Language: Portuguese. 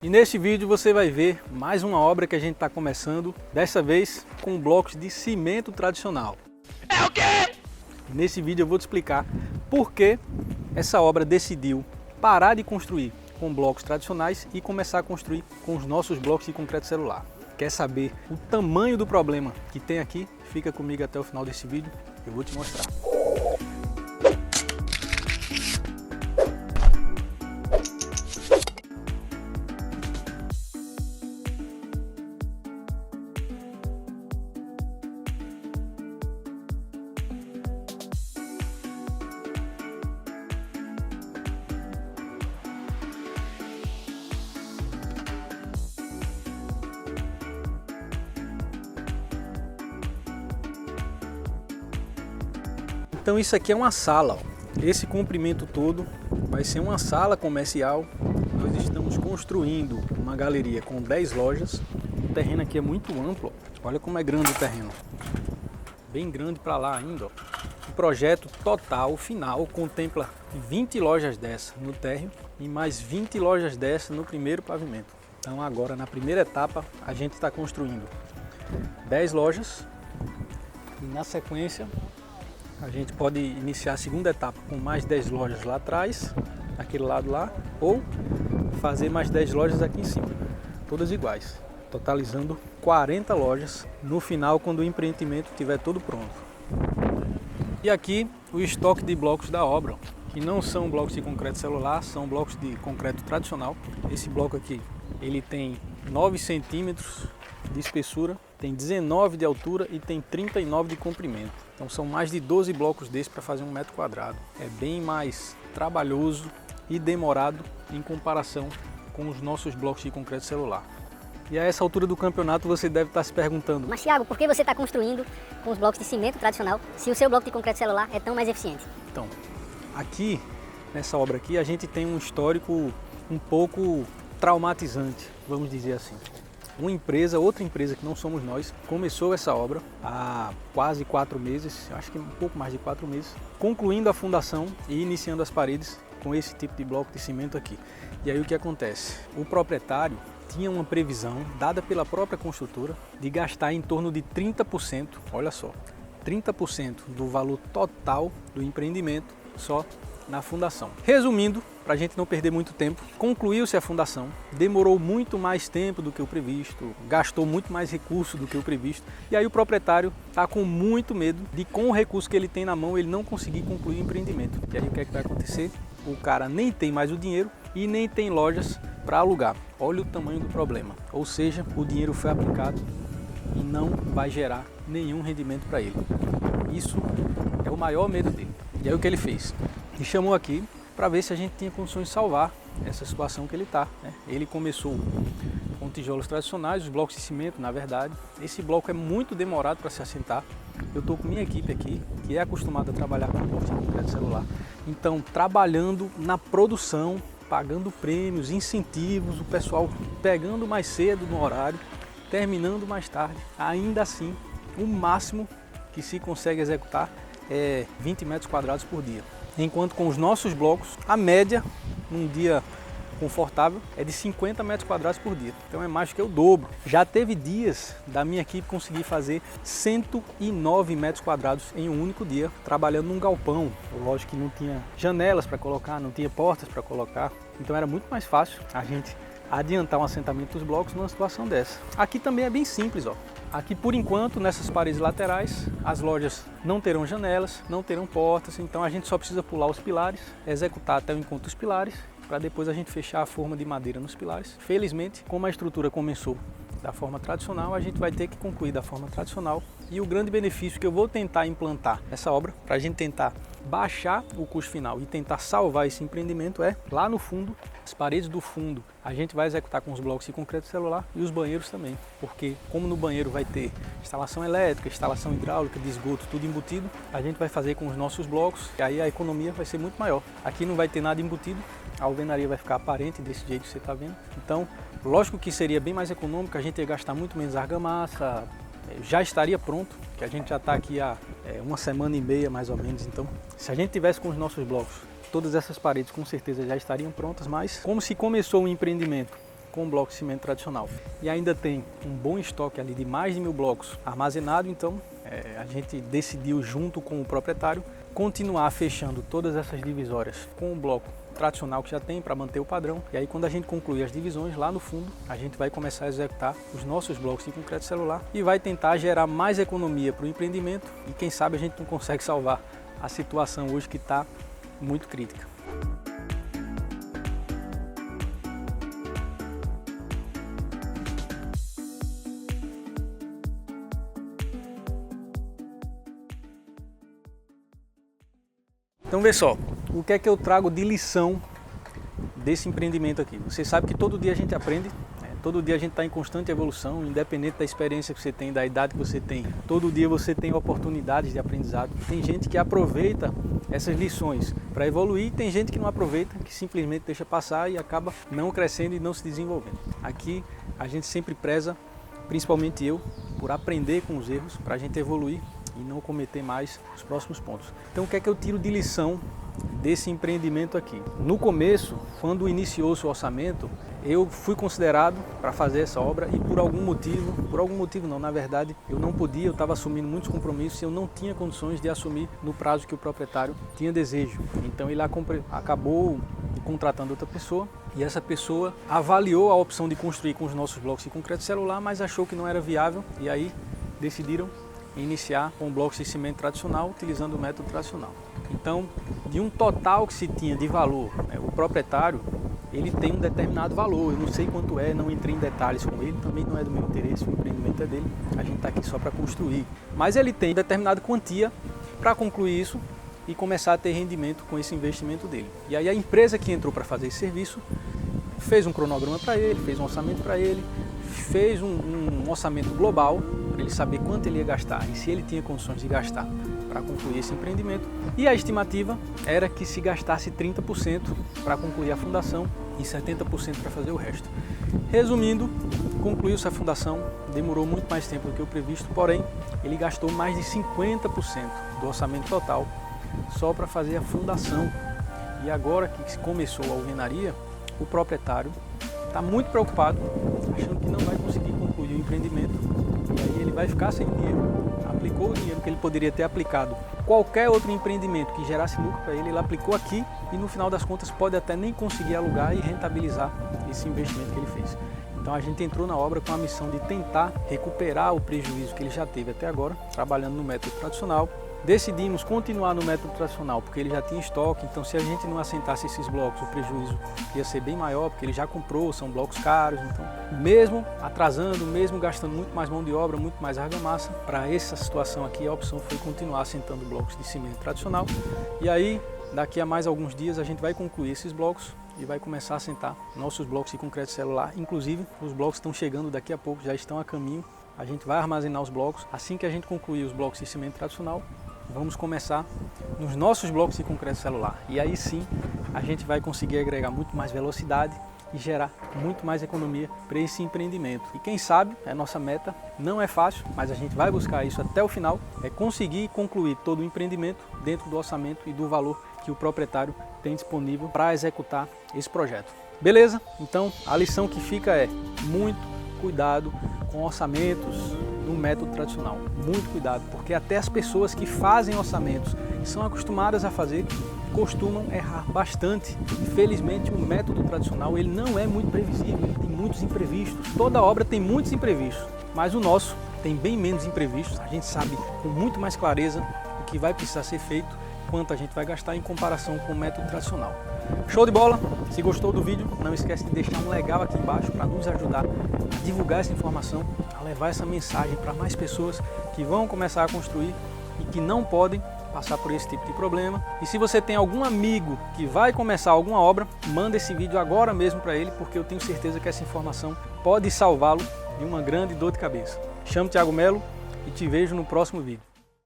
E neste vídeo você vai ver mais uma obra que a gente está começando, dessa vez com blocos de cimento tradicional. É o quê? Nesse vídeo eu vou te explicar por que essa obra decidiu parar de construir com blocos tradicionais e começar a construir com os nossos blocos de concreto celular. Quer saber o tamanho do problema que tem aqui? Fica comigo até o final desse vídeo, eu vou te mostrar. Então isso aqui é uma sala, ó. Esse comprimento todo vai ser uma sala comercial. Nós estamos construindo uma galeria com 10 lojas. O terreno aqui é muito amplo, ó. Olha como é grande o terreno. Bem grande para lá ainda, ó. O projeto total, final, contempla 20 lojas dessa no térreo e mais 20 lojas dessa no primeiro pavimento. Então agora na primeira etapa a gente está construindo 10 lojas e na sequência a gente pode iniciar a segunda etapa com mais 10 lojas lá atrás, aquele lado lá, ou fazer mais 10 lojas aqui em cima, todas iguais, totalizando 40 lojas no final quando o empreendimento estiver todo pronto. E aqui o estoque de blocos da obra, que não são blocos de concreto celular, são blocos de concreto tradicional. Esse bloco aqui, ele tem 9 centímetros de espessura, tem 19 de altura e tem 39 de comprimento. Então são mais de 12 blocos desses para fazer 1 metro quadrado. É bem mais trabalhoso e demorado em comparação com os nossos blocos de concreto celular. E a essa altura do campeonato você deve estar se perguntando: mas Thiago, por que você está construindo com os blocos de cimento tradicional se o seu bloco de concreto celular é tão mais eficiente? Então, aqui, nessa obra aqui, a gente tem um histórico um pouco traumatizante, vamos dizer assim. Outra empresa que não somos nós, começou essa obra há quase 4 meses, acho que um pouco mais de 4 meses, concluindo a fundação e iniciando as paredes com esse tipo de bloco de cimento aqui. E aí o que acontece? O proprietário tinha uma previsão dada pela própria construtora de gastar em torno de 30%, olha só, 30% do valor total do empreendimento só na fundação. Resumindo, para a gente não perder muito tempo, concluiu-se a fundação, demorou muito mais tempo do que o previsto, gastou muito mais recurso do que o previsto, e aí o proprietário está com muito medo de, com o recurso que ele tem na mão, ele não conseguir concluir o empreendimento. E aí o que é que vai acontecer? O cara nem tem mais o dinheiro e nem tem lojas para alugar. Olha o tamanho do problema. Ou seja, o dinheiro foi aplicado e não vai gerar nenhum rendimento para ele. Isso é o maior medo dele. E aí o que ele fez? Me chamou aqui para ver se a gente tinha condições de salvar essa situação que ele está, né? Ele começou com tijolos tradicionais, os blocos de cimento, na verdade. Esse bloco é muito demorado para se assentar. Eu estou com minha equipe aqui, que é acostumada a trabalhar com blocos de concreto celular. Então, trabalhando na produção, pagando prêmios, incentivos, o pessoal pegando mais cedo no horário, terminando mais tarde. Ainda assim, o máximo que se consegue executar é 20 metros quadrados por dia. Enquanto com os nossos blocos, a média, num dia confortável, é de 50 metros quadrados por dia. Então é mais que o dobro. Já teve dias da minha equipe conseguir fazer 109 metros quadrados em um único dia, trabalhando num galpão. Lógico que não tinha janelas para colocar, não tinha portas para colocar. Então era muito mais fácil a gente adiantar um assentamento dos blocos numa situação dessa. Aqui também é bem simples, ó. Aqui, por enquanto, nessas paredes laterais, as lojas não terão janelas, não terão portas, então a gente só precisa pular os pilares, executar até o encontro dos pilares, para depois a gente fechar a forma de madeira nos pilares. Felizmente, como a estrutura começou da forma tradicional, a gente vai ter que concluir da forma tradicional. E o grande benefício que eu vou tentar implantar nessa obra, para a gente tentar baixar o custo final e tentar salvar esse empreendimento, é lá no fundo, as paredes do fundo, a gente vai executar com os blocos de concreto celular e os banheiros também, porque como no banheiro vai ter instalação elétrica, instalação hidráulica, de esgoto, tudo embutido, a gente vai fazer com os nossos blocos e aí a economia vai ser muito maior. Aqui não vai ter nada embutido, a alvenaria vai ficar aparente desse jeito que você está vendo. Então, lógico que seria bem mais econômico, a gente ia gastar muito menos argamassa, já estaria pronto, que a gente já está aqui há 1 semana e meia mais ou menos. Então, se a gente tivesse com os nossos blocos, todas essas paredes com certeza já estariam prontas, mas como se começou um empreendimento com o bloco de cimento tradicional. E ainda tem um bom estoque ali de mais de 1000 blocos armazenado, então a gente decidiu, junto com o proprietário, continuar fechando todas essas divisórias com o bloco tradicional que já tem, para manter o padrão. E aí, quando a gente concluir as divisões, lá no fundo a gente vai começar a executar os nossos blocos de concreto celular e vai tentar gerar mais economia para o empreendimento, e quem sabe a gente não consegue salvar a situação hoje que está muito crítica. Então vê só, o que é que eu trago de lição desse empreendimento aqui? Você sabe que todo dia a gente aprende, todo dia a gente está em constante evolução, independente da experiência que você tem, da idade que você tem. Todo dia você tem oportunidades de aprendizado. Tem gente que aproveita essas lições para evoluir, e tem gente que não aproveita, que simplesmente deixa passar e acaba não crescendo e não se desenvolvendo. Aqui a gente sempre preza, principalmente eu, por aprender com os erros, para a gente evoluir e não cometer mais os próximos pontos. Então o que é que eu tiro de lição desse empreendimento aqui? No começo, quando iniciou-se o orçamento, eu fui considerado para fazer essa obra e por algum motivo não, na verdade eu não podia, eu estava assumindo muitos compromissos e eu não tinha condições de assumir no prazo que o proprietário tinha desejo. Então ele acabou contratando outra pessoa, e essa pessoa avaliou a opção de construir com os nossos blocos de concreto celular, mas achou que não era viável, e aí decidiram iniciar com blocos de cimento tradicional, utilizando o método tradicional. Então, de um total que se tinha de valor, o proprietário, ele tem um determinado valor, eu não sei quanto é, não entrei em detalhes com ele, também não é do meu interesse, o empreendimento é dele, a gente está aqui só para construir. Mas ele tem determinada quantia para concluir isso e começar a ter rendimento com esse investimento dele. E aí a empresa que entrou para fazer esse serviço fez um cronograma para ele, fez um orçamento para ele, fez um orçamento global para ele saber quanto ele ia gastar e se ele tinha condições de gastar para concluir esse empreendimento. E a estimativa era que se gastasse 30% para concluir a fundação e 70% para fazer o resto. Resumindo, concluiu-se a fundação, demorou muito mais tempo do que o previsto, porém ele gastou mais de 50% do orçamento total só para fazer a fundação. E agora que começou a alvenaria, o proprietário está muito preocupado, achando que não vai conseguir concluir o empreendimento, e aí ele vai ficar sem dinheiro. Aplicou o dinheiro que ele poderia ter aplicado qualquer outro empreendimento que gerasse lucro para ele, ele aplicou aqui e no final das contas pode até nem conseguir alugar e rentabilizar esse investimento que ele fez. Então a gente entrou na obra com a missão de tentar recuperar o prejuízo que ele já teve até agora, trabalhando no método tradicional. Decidimos continuar no método tradicional porque ele já tinha estoque, então se a gente não assentasse esses blocos, o prejuízo ia ser bem maior, porque ele já comprou, são blocos caros. Então, mesmo atrasando, mesmo gastando muito mais mão de obra, muito mais argamassa, para essa situação aqui a opção foi continuar assentando blocos de cimento tradicional. E aí, daqui a mais alguns dias, a gente vai concluir esses blocos e vai começar a assentar nossos blocos de concreto celular. Inclusive, os blocos estão chegando daqui a pouco, já estão a caminho. A gente vai armazenar os blocos. Assim que a gente concluir os blocos de cimento tradicional, vamos começar nos nossos blocos de concreto celular. E aí sim, a gente vai conseguir agregar muito mais velocidade e gerar muito mais economia para esse empreendimento. E quem sabe, é nossa meta, não é fácil, mas a gente vai buscar isso até o final, é conseguir concluir todo o empreendimento dentro do orçamento e do valor que o proprietário tem disponível para executar esse projeto. Beleza? Então, a lição que fica é muito cuidado com orçamentos no método tradicional. Muito cuidado, porque até as pessoas que fazem orçamentos e são acostumadas a fazer, costumam errar bastante. Infelizmente, o método tradicional ele não é muito previsível, ele tem muitos imprevistos. Toda obra tem muitos imprevistos, mas o nosso tem bem menos imprevistos. A gente sabe com muito mais clareza o que vai precisar ser feito, quanto a gente vai gastar em comparação com o método tradicional. Show de bola! Se gostou do vídeo, não esquece de deixar um legal aqui embaixo para nos ajudar a divulgar essa informação, a levar essa mensagem para mais pessoas que vão começar a construir e que não podem passar por esse tipo de problema. E se você tem algum amigo que vai começar alguma obra, manda esse vídeo agora mesmo para ele, porque eu tenho certeza que essa informação pode salvá-lo de uma grande dor de cabeça. Chamo Thiago Melo e te vejo no próximo vídeo.